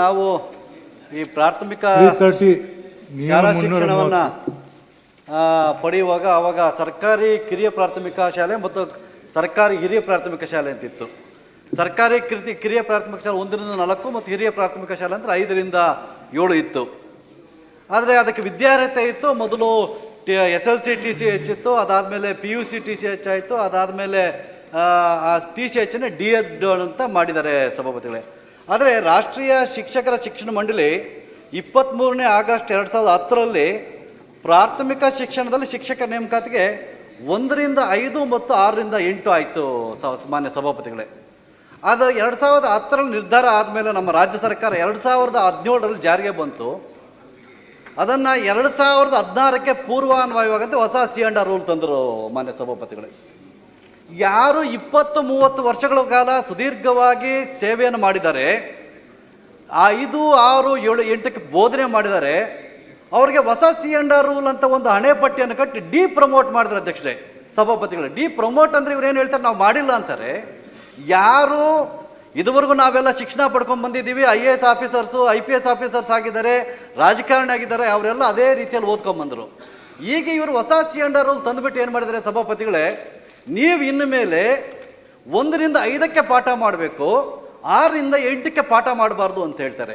ನಾವು ಈ ಪ್ರಾಥಮಿಕ ಶಾಲಾ ಶಿಕ್ಷಣವನ್ನು ಪಡೆಯುವಾಗ ಆವಾಗ ಸರ್ಕಾರಿ ಕಿರಿಯ ಪ್ರಾಥಮಿಕ ಶಾಲೆ ಮತ್ತು ಸರ್ಕಾರಿ ಹಿರಿಯ ಪ್ರಾಥಮಿಕ ಶಾಲೆ ಅಂತಿತ್ತು. ಸರ್ಕಾರಿ ಕಿರಿಯ ಪ್ರಾಥಮಿಕ ಶಾಲೆ 1 ರಿಂದ 4 ಮತ್ತು ಹಿರಿಯ ಪ್ರಾಥಮಿಕ ಶಾಲೆ ಅಂದರೆ 5 ರಿಂದ 7 ಇತ್ತು. ಆದರೆ ಅದಕ್ಕೆ ವಿದ್ಯಾರ್ಹತೆ ಇತ್ತು. ಮೊದಲು SLC TCH ಇತ್ತು, ಅದಾದಮೇಲೆ PUC TCH ಆಯಿತು, ಅದಾದಮೇಲೆ TCH DED ಅಂತ ಮಾಡಿದ್ದಾರೆ ಸಭಾಪತಿಗಳೇ. ಆದರೆ ರಾಷ್ಟ್ರೀಯ ಶಿಕ್ಷಕರ ಶಿಕ್ಷಣ ಮಂಡಳಿ 23 ಆಗಸ್ಟ್ 2010ರಲ್ಲಿ ಪ್ರಾಥಮಿಕ ಶಿಕ್ಷಣದಲ್ಲಿ ಶಿಕ್ಷಕ ನೇಮಕಾತಿಗೆ 1 ರಿಂದ 5 ಮತ್ತು 6 ರಿಂದ 8 ಆಯಿತು ಮಾನ್ಯ ಸಭಾಪತಿಗಳೇ. ಅದು 2010ರಲ್ಲಿ ನಿರ್ಧಾರ ಆದಮೇಲೆ ನಮ್ಮ ರಾಜ್ಯ ಸರ್ಕಾರ 2017ರಲ್ಲಿ ಜಾರಿಗೆ ಬಂತು. ಅದನ್ನು 2016ಕ್ಕೆ ಪೂರ್ವಾನ್ವಯವಾಗಂತೆ ಹೊಸ C&R ರೂಲ್ ತಂದರು ಮಾನ್ಯ ಸಭಾಪತಿಗಳೇ. ಯಾರು 20-30 ವರ್ಷಗಳ ಕಾಲ ಸುದೀರ್ಘವಾಗಿ ಸೇವೆಯನ್ನು ಮಾಡಿದ್ದಾರೆ, 5, 6, 7, 8ಕ್ಕೆ ಬೋಧನೆ ಮಾಡಿದ್ದಾರೆ, ಅವರಿಗೆ ಹೊಸ C&R ರೂಲ್ ಅಂತ ಒಂದು ಹಣೆಪಟ್ಟಿಯನ್ನು ಕಟ್ಟಿ ಡಿಪ್ರಮೋಟ್ ಮಾಡಿದ್ರು ಅಧ್ಯಕ್ಷರೇ ಸಭಾಪತಿಗಳು. ಡಿಪ್ರಮೋಟ್ ಅಂದರೆ ಇವ್ರು ಏನು ಹೇಳ್ತಾರೆ, ನಾವು ಮಾಡಿಲ್ಲ ಅಂತಾರೆ. ಯಾರು ಇದುವರೆಗೂ ನಾವೆಲ್ಲ ಶಿಕ್ಷಣ ಪಡ್ಕೊಂಡು ಬಂದಿದ್ದೀವಿ, IAS ಆಫೀಸರ್ಸು IPS ಆಫೀಸರ್ಸ್ ಆಗಿದ್ದಾರೆ, ರಾಜಕಾರಣಿ ಆಗಿದ್ದಾರೆ, ಅವರೆಲ್ಲ ಅದೇ ರೀತಿಯಲ್ಲಿ ಓದ್ಕೊಂಡ್ಬಂದರು. ಈಗ ಇವರು ಹೊಸ C&R ರೂಲ್ ತಂದುಬಿಟ್ಟು ಏನು ಮಾಡಿದ್ದಾರೆ ಸಭಾಪತಿಗಳೇ, ನೀವು ಇನ್ನು ಮೇಲೆ 1 ರಿಂದ 5ಕ್ಕೆ ಪಾಠ ಮಾಡಬೇಕು, 6 ರಿಂದ 8ಕ್ಕೆ ಪಾಠ ಮಾಡಬಾರ್ದು ಅಂತ ಹೇಳ್ತಾರೆ.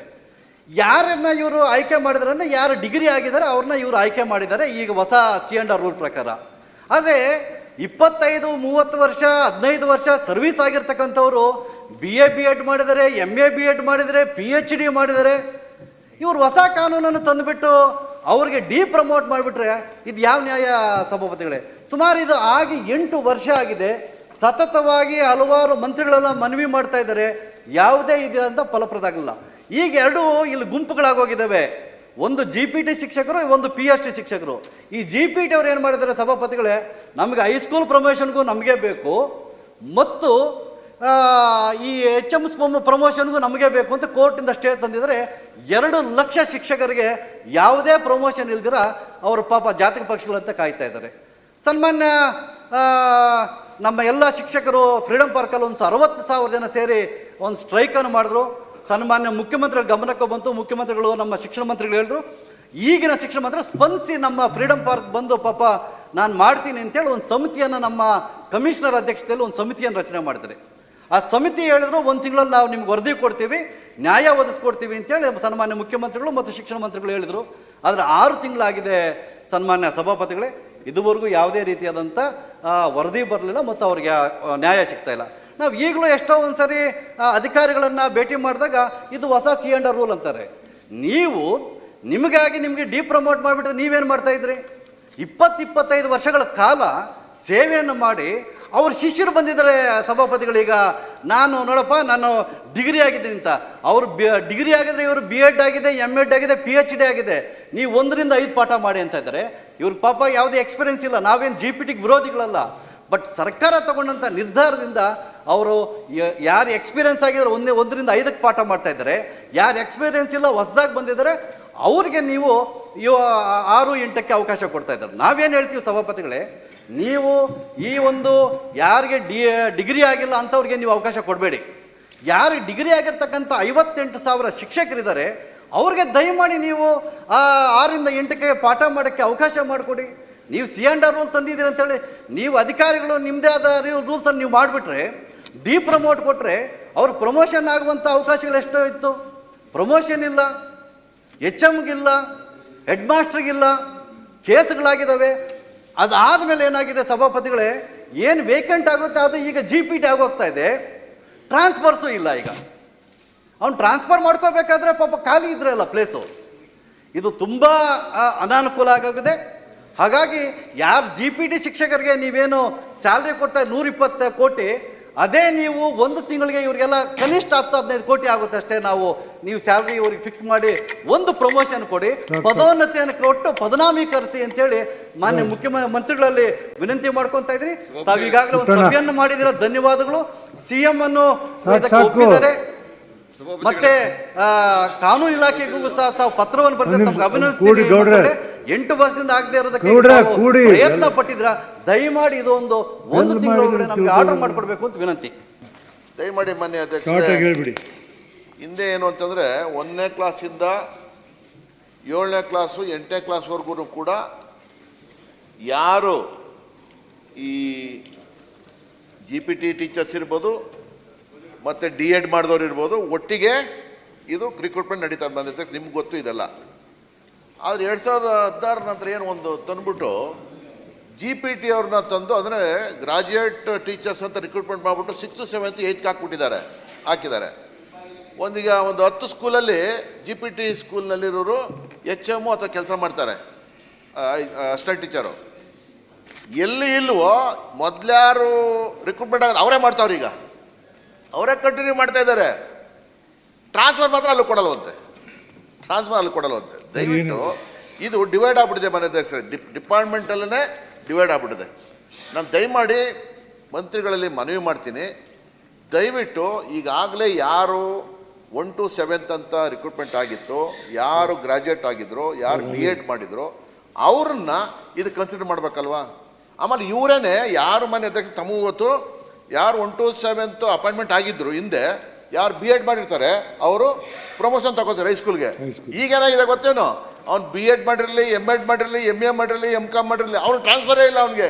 ಯಾರನ್ನ ಇವರು ಆಯ್ಕೆ ಮಾಡಿದ್ದಾರೆ ಅಂದರೆ ಯಾರು ಡಿಗ್ರಿ ಆಗಿದ್ದಾರೆ ಅವ್ರನ್ನ ಇವರು ಆಯ್ಕೆ ಮಾಡಿದ್ದಾರೆ ಈಗ ಹೊಸ C&R ರೂಲ್ ಪ್ರಕಾರ. ಆದರೆ 25-30 ವರ್ಷ 15 ವರ್ಷ ಸರ್ವಿಸ್ ಆಗಿರ್ತಕ್ಕಂಥವ್ರು BA B.Ed ಮಾಡಿದ್ದಾರೆ, MA B.Ed ಮಾಡಿದ್ದಾರೆ, PhD ಮಾಡಿದ್ದಾರೆ. ಇವರು ಹೊಸ ಕಾನೂನನ್ನು ತಂದುಬಿಟ್ಟು ಅವ್ರಿಗೆ ಡಿಪ್ರಮೋಟ್ ಮಾಡಿಬಿಟ್ರೆ ಇದು ಯಾವ ನ್ಯಾಯ ಸಭಾಪತಿಗಳೇ? ಸುಮಾರು ಇದು ಆಗಿ 8 ವರ್ಷ ಆಗಿದೆ. ಸತತವಾಗಿ ಹಲವಾರು ಮಂತ್ರಿಗಳೆಲ್ಲ ಮನವಿ ಮಾಡ್ತಾ ಇದ್ದಾರೆ, ಯಾವುದೇ ಇದರಿಂದ ಫಲಪ್ರದ ಆಗಲಿಲ್ಲ. ಈಗ 2 ಇಲ್ಲಿ ಗುಂಪುಗಳಾಗೋಗಿದ್ದಾವೆ. ಒಂದು GPT ಶಿಕ್ಷಕರು, ಒಂದು PhD ಶಿಕ್ಷಕರು. ಈ GPT ಅವ್ರು ಏನು ಮಾಡಿದ್ದಾರೆ ಸಭಾಪತಿಗಳೇ, ನಮಗೆ ಹೈಸ್ಕೂಲ್ ಪ್ರಮೋಷನ್ಗೂ ನಮಗೆ ಬೇಕು ಮತ್ತು ಈ HM ಪ್ರಮೋಷನ್ಗೂ ನಮಗೆ ಬೇಕು ಅಂತ ಕೋರ್ಟಿಂದ ಸ್ಟೇ ತಂದಿದ್ದಾರೆ. 2 ಲಕ್ಷ ಶಿಕ್ಷಕರಿಗೆ ಯಾವುದೇ ಪ್ರಮೋಷನ್ ಇಲ್ದಿರ ಅವರು ಪಾಪ ಜಾತಕ ಪಕ್ಷಗಳಂತ ಕಾಯ್ತಾ ಇದ್ದಾರೆ. ಸನ್ಮಾನ್ಯ ನಮ್ಮ ಎಲ್ಲ ಶಿಕ್ಷಕರು ಫ್ರೀಡಮ್ ಪಾರ್ಕಲ್ಲಿ ಒಂದು 60,000 ಜನ ಸೇರಿ ಒಂದು ಸ್ಟ್ರೈಕನ್ನು ಮಾಡಿದ್ರು. ಸನ್ಮಾನ್ಯ ಮುಖ್ಯಮಂತ್ರಿಗಳ ಗಮನಕ್ಕೆ ಬಂತು. ಮುಖ್ಯಮಂತ್ರಿಗಳು ನಮ್ಮ ಶಿಕ್ಷಣ ಮಂತ್ರಿಗಳು ಹೇಳಿದ್ರು, ಈಗಿನ ಶಿಕ್ಷಣ ಮಂತ್ರಿ ಸ್ಪಂದಿಸಿ ನಮ್ಮ ಫ್ರೀಡಮ್ ಪಾರ್ಕ್ ಬಂದು ಪಾಪ ನಾನು ಮಾಡ್ತೀನಿ ಅಂತೇಳಿ ಒಂದು ಸಮಿತಿಯನ್ನು ನಮ್ಮ ಕಮಿಷನರ್ ಅಧ್ಯಕ್ಷತೆಯಲ್ಲಿ ಒಂದು ಸಮಿತಿಯನ್ನು ರಚನೆ ಮಾಡಿದ್ದಾರೆ. ಆ ಸಮಿತಿ ಹೇಳಿದ್ರು 1 ತಿಂಗಳಲ್ಲಿ ನಾವು ನಿಮ್ಗೆ ವರದಿ ಕೊಡ್ತೀವಿ, ನ್ಯಾಯ ಒದಗಿಸ್ಕೊಡ್ತೀವಿ ಅಂತೇಳಿ ಸನ್ಮಾನ್ಯ ಮುಖ್ಯಮಂತ್ರಿಗಳು ಮತ್ತು ಶಿಕ್ಷಣ ಮಂತ್ರಿಗಳು ಹೇಳಿದರು. ಆದರೆ 6 ತಿಂಗಳಾಗಿದೆ ಸನ್ಮಾನ್ಯ ಸಭಾಪತಿಗಳೇ, ಇದುವರೆಗೂ ಯಾವುದೇ ರೀತಿಯಾದಂಥ ವರದಿ ಬರಲಿಲ್ಲ ಮತ್ತು ಅವ್ರಿಗೆ ನ್ಯಾಯ ಸಿಗ್ತಾ ಇಲ್ಲ. ನಾವು ಈಗಲೂ ಎಷ್ಟೋ ಒಂದು ಸರಿ ಅಧಿಕಾರಿಗಳನ್ನು ಭೇಟಿ ಮಾಡಿದಾಗ ಇದು ಹೊಸ C&R ರೂಲ್ ಅಂತಾರೆ. ನೀವು ನಿಮಗಾಗಿ ನಿಮಗೆ ಡಿಪ್ರಮೋಟ್ ಮಾಡಿಬಿಟ್ಟು ನೀವೇನು ಮಾಡ್ತಾಯಿದ್ರಿ? 20-25 ವರ್ಷಗಳ ಕಾಲ ಸೇವೆಯನ್ನು ಮಾಡಿ ಅವ್ರ ಶಿಷ್ಯರು ಬಂದಿದ್ದಾರೆ ಸಭಾಪತಿಗಳೀಗ. ನಾನು ನೋಡಪ್ಪ ನಾನು ಡಿಗ್ರಿ ಆಗಿದ್ದೀನಿ ಅಂತ, ಅವರು ಡಿಗ್ರಿ ಆಗಿದ್ರೆ ಇವರು B.Ed ಆಗಿದೆ, M.Ed ಆಗಿದೆ, PhD ಆಗಿದೆ. ನೀವು 1 ರಿಂದ 5 ಪಾಠ ಮಾಡಿ ಅಂತ ಇದ್ದಾರೆ. ಇವ್ರ ಪಾಪ ಯಾವುದೇ ಎಕ್ಸ್ಪೀರಿಯನ್ಸ್ ಇಲ್ಲ. ನಾವೇನು GPTಗೆ ವಿರೋಧಿಗಳಲ್ಲ, ಬಟ್ ಸರ್ಕಾರ ತಗೊಂಡಂಥ ನಿರ್ಧಾರದಿಂದ ಅವರು ಯಾರು ಎಕ್ಸ್ಪೀರಿಯನ್ಸ್ ಆಗಿದ್ದಾರೆ 1 ರಿಂದ 5ಕ್ಕೆ ಪಾಠ ಮಾಡ್ತಾ ಇದ್ದಾರೆ, ಯಾರು ಎಕ್ಸ್ಪೀರಿಯನ್ಸ್ ಇಲ್ಲ ಹೊಸದಾಗಿ ಬಂದಿದ್ದಾರೆ ಅವ್ರಿಗೆ ನೀವು 6-8ಕ್ಕೆ ಅವಕಾಶ ಕೊಡ್ತಾ ಇದ್ದಾರೆ. ನಾವೇನು ಹೇಳ್ತೀವಿ ಸಭಾಪತಿಗಳೇ, ನೀವು ಈ ಒಂದು ಯಾರಿಗೆ ಡಿಗ್ರಿ ಆಗಿಲ್ಲ ಅಂಥವ್ರಿಗೆ ನೀವು ಅವಕಾಶ ಕೊಡಬೇಡಿ. ಯಾರು ಡಿಗ್ರಿ ಆಗಿರ್ತಕ್ಕಂಥ 58,000 ಶಿಕ್ಷಕರಿದ್ದಾರೆ ಅವ್ರಿಗೆ ದಯಮಾಡಿ ನೀವು 6 ರಿಂದ 8ಕ್ಕೆ ಪಾಠ ಮಾಡೋಕ್ಕೆ ಅವಕಾಶ ಮಾಡಿಕೊಡಿ. ನೀವು C&R ರೂಲ್ ತಂದಿದ್ದೀರಿ ಅಂತೇಳಿ ನೀವು ಅಧಿಕಾರಿಗಳು ನಿಮ್ಮದೇ ಆದ ರೂಲ್ಸನ್ನು ನೀವು ಮಾಡಿಬಿಟ್ರೆ, ಡಿಪ್ರಮೋಟ್ ಕೊಟ್ಟರೆ ಅವ್ರು ಪ್ರಮೋಷನ್ ಆಗುವಂಥ ಅವಕಾಶಗಳು ಎಷ್ಟೋ ಇತ್ತು. ಪ್ರಮೋಷನ್ ಇಲ್ಲ, HMಗಿಲ್ಲ, ಹೆಡ್ ಮಾಸ್ಟ್ರಿಗಿಲ್ಲ, ಕೇಸ್ಗಳಾಗಿದ್ದಾವೆ. ಅದಾದಮೇಲೆ ಏನಾಗಿದೆ ಸಭಾಪತಿಗಳೇ, ಏನು ವೇಕೆಂಟ್ ಆಗುತ್ತೆ ಅದು ಈಗ GPT ಆಗೋಗ್ತಾ ಇದೆ. ಟ್ರಾನ್ಸ್ಫರ್ಸು ಇಲ್ಲ. ಈಗ ಅವ್ನು ಟ್ರಾನ್ಸ್ಫರ್ ಮಾಡ್ಕೋಬೇಕಾದ್ರೆ ಪಾಪ ಖಾಲಿ ಇದ್ರಲ್ಲ ಪ್ಲೇಸು. ಇದು ತುಂಬ ಅನಾನುಕೂಲ ಆಗೋಗಿದೆ. ಹಾಗಾಗಿ ಯಾರು GPT ಶಿಕ್ಷಕರಿಗೆ ನೀವೇನು ಸ್ಯಾಲ್ರಿ ಕೊಡ್ತಾ 120 ಕೋಟಿ, ಅದೇ ನೀವು 1 ತಿಂಗಳಿಗೆ ಇವರಿಗೆಲ್ಲ ಕನಿಷ್ಠ 10-15 ಕೋಟಿ ಆಗುತ್ತೆ ಅಷ್ಟೇ. ನೀವು ಸ್ಯಾಲ್ರಿ ಇವ್ರಿಗೆ ಫಿಕ್ಸ್ ಮಾಡಿ ಒಂದು ಪ್ರಮೋಷನ್ ಕೊಡಿ, ಪದೋನ್ನತಿಯನ್ನು ಕೊಟ್ಟು ಪದನಾಮೀಕರಿಸಿ ಅಂತೇಳಿ ಮಾನ್ಯ ಮುಖ್ಯಮಂತ್ರಿಗಳಲ್ಲಿ ವಿನಂತಿ ಮಾಡ್ಕೊತಾ ಇದ್ರಿ. ತಾವು ಈಗಾಗಲೇ ಒಂದು ಸಭೆಯನ್ನು ಮಾಡಿದಿರ, ಧನ್ಯವಾದಗಳು. CM ಅನ್ನು ಒಪ್ಪಿದ್ದಾರೆ. ಮತ್ತೆ ಕಾನೂನು ಇಲಾಖೆಗೂ ಸಹ ತಾವು ಪತ್ರವನ್ನು ಬರೆದಿದ್ದಾರೆ, ನಮ್ಗೆ ಅಭಿನಂದಿಸ್ತೀನಿ. 8 ವರ್ಷದಿಂದ ಆಗದೆ ಇರೋದಕ್ಕೆ ಪ್ರಯತ್ನ ಪಟ್ಟಿದ್ರ, ದಯಮಾಡಿ ಇದು ಒಂದು ತಿಂಗಳೊಳಗಡೆ ನಮ್ಗೆ ಆರ್ಡರ್ ಮಾಡಿಕೊಡ್ಬೇಕು ಅಂತ ವಿನಂತಿ. ದಯಮಾಡಿ ಮಾನ್ಯ ಅಧ್ಯಕ್ಷ ಹಿಂದೆ ಏನು ಅಂತಂದರೆ 1ನೇ ಕ್ಲಾಸಿಂದ 7ನೇ ಕ್ಲಾಸು 8ನೇ ಕ್ಲಾಸ್ವರೆಗೂ ಕೂಡ ಯಾರು ಈ GPT ಟೀಚರ್ಸ್ ಇರ್ಬೋದು ಮತ್ತು D.Ed ಮಾಡಿದವ್ರು ಇರ್ಬೋದು, ಒಟ್ಟಿಗೆ ಇದು ರಿಕ್ರೂಟ್ಮೆಂಟ್ ನಡೀತಾ ಬಂದೈತೆ, ನಿಮ್ಗೆ ಗೊತ್ತು ಇದೆಲ್ಲ. ಆದರೆ 2016 ನಂತರ ಏನು ಒಂದು ತಂದುಬಿಟ್ಟು GPT ಅವ್ರನ್ನ ತಂದು ಅಂದರೆ ಗ್ರಾಜ್ಯುಯೇಟ್ ಟೀಚರ್ಸ್ ಅಂತ ರಿಕ್ರೂಟ್ಮೆಂಟ್ ಮಾಡಿಬಿಟ್ಟು 6th 7th 8th ಹಾಕಿದ್ದಾರೆ. ಒಂದೀಗ ಒಂದು 10 ಸ್ಕೂಲಲ್ಲಿ GPT ಸ್ಕೂಲ್ನಲ್ಲಿರೋರು HM ಅಥವಾ ಕೆಲಸ ಮಾಡ್ತಾರೆ, ಅಸಿಸ್ಟೆಂಟ್ ಟೀಚರು. ಎಲ್ಲಿ ಇಲ್ವೋ ಮೊದಲ್ಯಾರು ರಿಕ್ರೂಟ್ಮೆಂಟ್ ಆಗೋದು ಅವರೇ ಮಾಡ್ತಾವ್ರೆ, ಈಗ ಅವರೇ ಕಂಟಿನ್ಯೂ ಮಾಡ್ತಾ ಇದ್ದಾರೆ. ಟ್ರಾನ್ಸ್ಫರ್ ಮಾತ್ರ ಅಲ್ಲಿ ಕೊಡಲ್ವಂತೆ, ದಯವಿಟ್ಟು ಇದು ಡಿವೈಡ್ ಆಗ್ಬಿಟ್ಟಿದೆ ಮನೆ ಸರ್, ಡಿಪಾರ್ಟ್ಮೆಂಟಲ್ಲೇ ಡಿವೈಡ್ ಆಗ್ಬಿಟ್ಟಿದೆ. ನಾನು ದಯಮಾಡಿ ಮಂತ್ರಿಗಳಲ್ಲಿ ಮನವಿ ಮಾಡ್ತೀನಿ, ದಯವಿಟ್ಟು ಈಗಾಗಲೇ ಯಾರು 1 to 7th ಅಂತ ರಿಕ್ರೂಟ್ಮೆಂಟ್ ಆಗಿತ್ತು, ಯಾರು ಗ್ರಾಜ್ಯುಯೇಟ್ ಆಗಿದ್ರು, ಯಾರು D.Ed ಮಾಡಿದ್ರು, ಅವ್ರನ್ನ ಇದು ಕನ್ಸಿಡರ್ ಮಾಡಬೇಕಲ್ವಾ. ಆಮೇಲೆ ಇವರೇನೆ ಯಾರು ಮನೆ ಅಧ್ಯಕ್ಷ ತಮಗೂ ಗೊತ್ತು, ಯಾರು 1 to 7th ಅಪಾಯಿಂಟ್ಮೆಂಟ್ ಆಗಿದ್ರು ಹಿಂದೆ, ಯಾರು B.Ed ಮಾಡಿರ್ತಾರೆ ಅವರು ಪ್ರಮೋಷನ್ ತಗೋತಾರೆ ಹೈಸ್ಕೂಲ್ಗೆ. ಈಗೇನಾಗಿದೆ ಗೊತ್ತೇನೋ, ಅವ್ನು B.Ed ಮಾಡಿರಲಿ, M.Ed ಮಾಡಿರಲಿ, MA ಮಾಡಿರಲಿ, M.Com ಮಾಡಿರಲಿ, ಅವ್ನು ಟ್ರಾನ್ಸ್ಫರೇ ಇಲ್ಲ ಅವನಿಗೆ.